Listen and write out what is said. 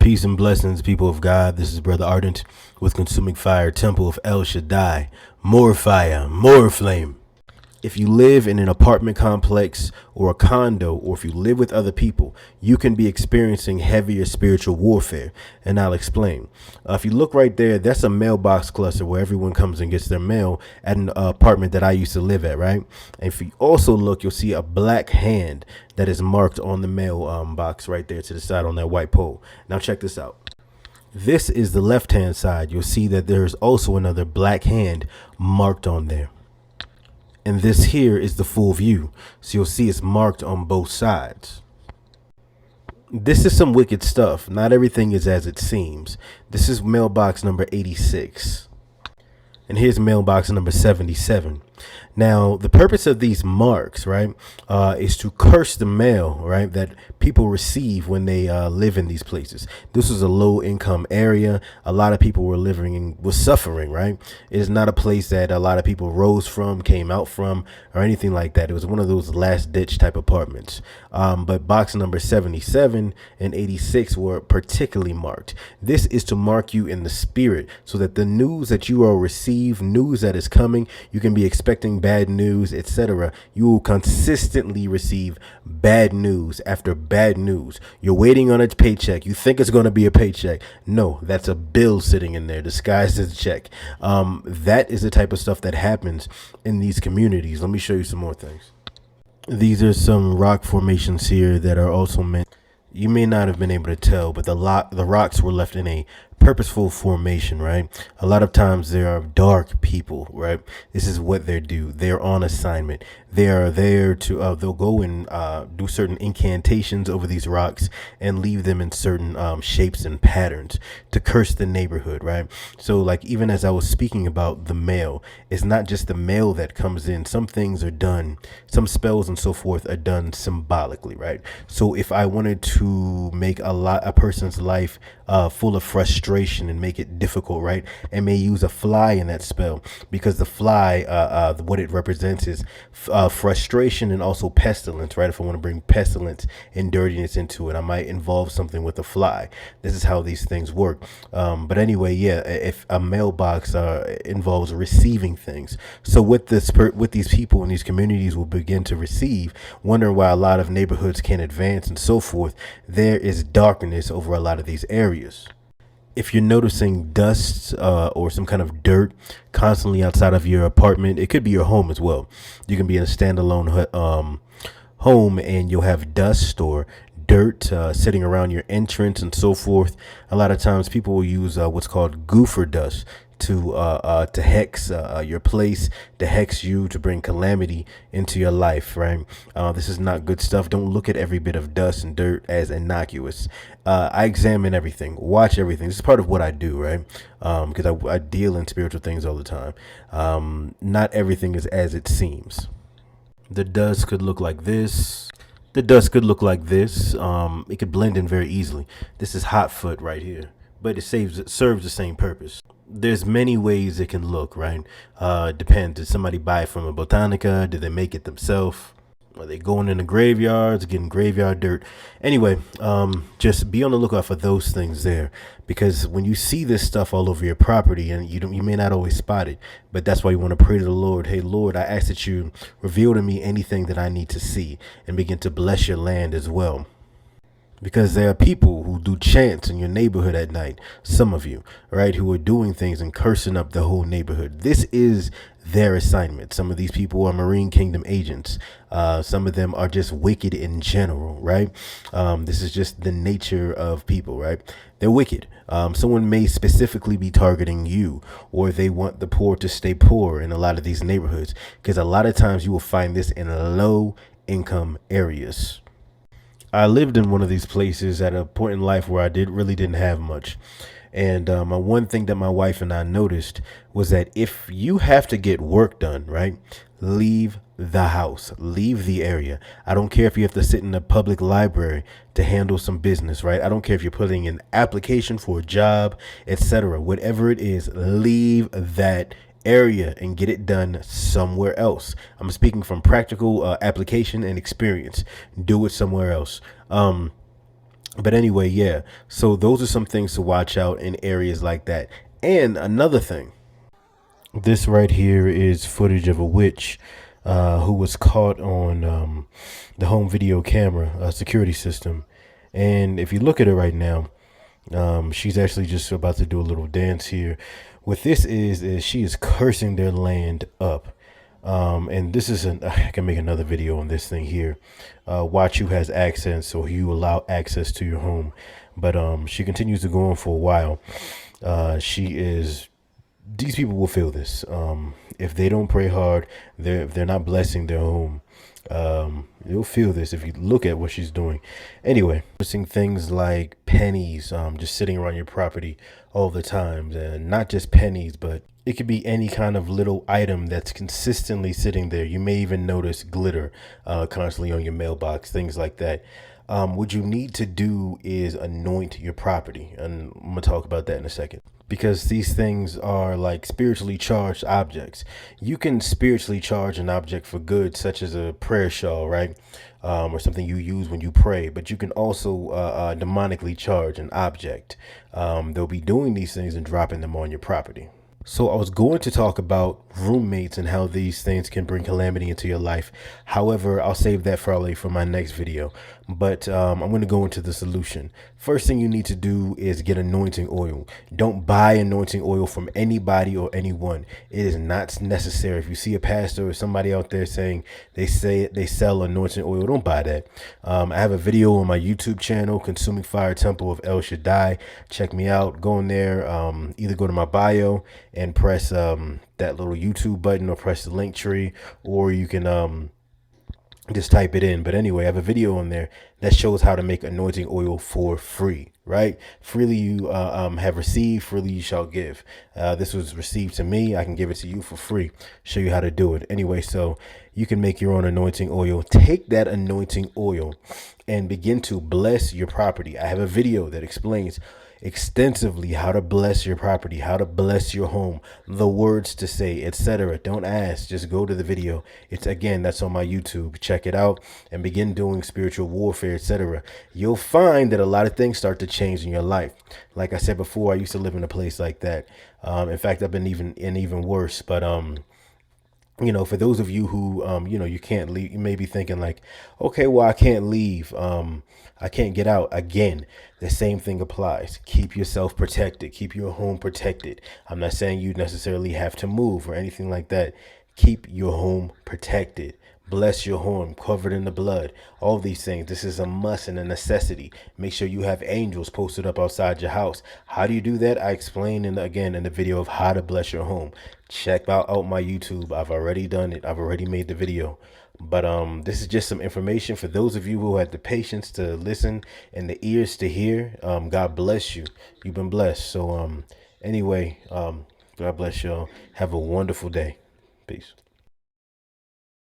Peace and blessings, people of God. This is Brother Ardent with Consuming Fire Temple of El Shaddai. More fire, more flame. If you live in an apartment complex or a condo, or if you live with other people, you can be experiencing heavier spiritual warfare. And I'll explain. If you look right there, that's a mailbox cluster where everyone comes and gets their mail at an apartment that I used to live at, right? And if you also look, you'll see a black hand that is marked on the mail box right there to the side on that white pole. Now check this out. This is the left-hand side. You'll see that there's also another black hand marked on there. And this here is the full view. So you'll see it's marked on both sides. This is some wicked stuff. Not everything is as it seems. This is mailbox number 86. And here's mailbox number 77. Now, the purpose of these marks, right, is to curse the mail, right, that people receive when they live in these places. This was a low income area. A lot of people were was suffering, right? It is not a place that a lot of people rose from, came out from, or anything like that. It was one of those last ditch type apartments. But box number 77 and 86 were particularly marked. This is to mark you in the spirit so that the news that you will receive, news that is coming, you can be expecting bad news, etc. You will consistently receive bad news after bad news. You're waiting on a paycheck. You think it's going to be a paycheck. No, that's a bill sitting in there disguised as a check. That is the type of stuff that happens in these communities. Let me show you some more things. These are some rock formations here that are also meant. You may not have been able to tell, but the rocks were left in a purposeful formation, right? A lot of times there are dark people, right? This is what they do. They're on assignment. They are there to, they'll go and do certain incantations over these rocks and leave them in certain shapes and patterns to curse the neighborhood, right? So like, even as I was speaking about the mail, it's not just the mail that comes in. Some things are done, some spells and so forth are done symbolically, right? So if I wanted to make a person's life full of frustration and make it difficult, right, and may use a fly in that spell, because the fly, what it represents is frustration and also pestilence, right? If I want to bring pestilence and dirtiness into it, I might involve something with a fly. This is how these things work. But anyway, yeah, if a mailbox involves receiving things, so what these people in these communities will begin to receive, wondering why a lot of neighborhoods can't advance and so forth, there is darkness over a lot of these areas. If you're noticing dust or some kind of dirt constantly outside of your apartment, it could be your home as well. You can be in a standalone home and you'll have dust or dirt sitting around your entrance and so forth. A lot of times people will use what's called goofer dust to hex your place, to hex you, to bring calamity into your life, right? This is not good stuff. Don't look at every bit of dust and dirt as innocuous. I examine everything, watch everything. This is part of what I do, right? Because I deal in spiritual things all the time. Not everything is as it seems. The dust could look like this. The dust could look like this. It could blend in very easily. This is HotFoot right here, but it serves the same purpose. There's many ways it can look, right? Depends. Did somebody buy it from a botanica? Did they make it themselves? Are they going in the graveyards, getting graveyard dirt? Anyway, just be on the lookout for those things there, because when you see this stuff all over your property, and you may not always spot it, but that's why you want to pray to the Lord. Hey, Lord, I ask that you reveal to me anything that I need to see and begin to bless your land as well. Because there are people who do chants in your neighborhood at night, some of you, right, who are doing things and cursing up the whole neighborhood. This is their assignment. Some of these people are Marine Kingdom agents. Some of them are just wicked in general, right? This is just the nature of people, right? They're wicked. Someone may specifically be targeting you, or they want the poor to stay poor in a lot of these neighborhoods, because a lot of times you will find this in low income areas. I lived in one of these places at a point in life where I really didn't have much. And one thing that my wife and I noticed was that if you have to get work done, right, leave the house, leave the area. I don't care if you have to sit in a public library to handle some business, right? I don't care if you're putting an application for a job, etc. Whatever it is, leave that area and get it done somewhere else. I'm speaking from practical application and experience. Do it somewhere else. But anyway, yeah. So those are some things to watch out in areas like that. And another thing, this right here is footage of a witch who was caught on the home video camera security system. And if you look at her right now, she's actually just about to do a little dance here. What this is she is cursing their land up. And this is I can make another video on this thing here. Watch who has access, or you allow access to your home. But she continues to go on for a while. She is These people will feel this. If they don't pray hard, if they're not blessing their home, you'll feel this if you look at what she's doing. Anyway, noticing things like pennies just sitting around your property all the time, and not just pennies, but it could be any kind of little item that's consistently sitting there. You may even notice glitter constantly on your mailbox, things like that. What you need to do is anoint your property. And I'm going to talk about that in a second, because these things are like spiritually charged objects. You can spiritually charge an object for good, such as a prayer shawl, right? Or something you use when you pray. But you can also demonically charge an object. They'll be doing these things and dropping them on your property. So I was going to talk about roommates and how these things can bring calamity into your life. However, I'll save that probably for my next video. But I'm going to go into the solution. First thing you need to do is get anointing oil. Don't buy anointing oil from anybody or anyone. It is not necessary. If you see a pastor or somebody out there saying they sell anointing oil, don't buy that. I have a video on my YouTube channel, Consuming Fire Temple of El Shaddai. Check me out. Go in there. Either go to my bio and press that little YouTube button, or press the link tree, or you can just type it in. But anyway, I have a video on there that shows how to make anointing oil for free, right? Freely you have received, freely you shall give. This was received to me. I can give it to you for free, show you how to do it. Anyway, so you can make your own anointing oil. Take that anointing oil and begin to bless your property. I have a video that explains extensively how to bless your property, how to bless your home, the words to say, etc. Don't ask, just go to the video. That's on my YouTube. Check it out and begin doing spiritual warfare, etc. You'll find that a lot of things start to change in your life. Like I said before, I used to live in a place like that. In fact, I've been even worse. But for those of you who, you can't leave, you may be thinking like, okay, well, I can't leave. I can't get out. Again, the same thing applies. Keep yourself protected. Keep your home protected. I'm not saying you necessarily have to move or anything like that. Keep your home protected. Bless your home, covered in the blood. All these things. This is a must and a necessity. Make sure you have angels posted up outside your house. How do you do that? I explained in the video of how to bless your home. Check out my YouTube. I've already done it. I've already made the video. But this is just some information for those of you who had the patience to listen and the ears to hear. God bless you. You've been blessed. So anyway, God bless y'all. Have a wonderful day. Peace.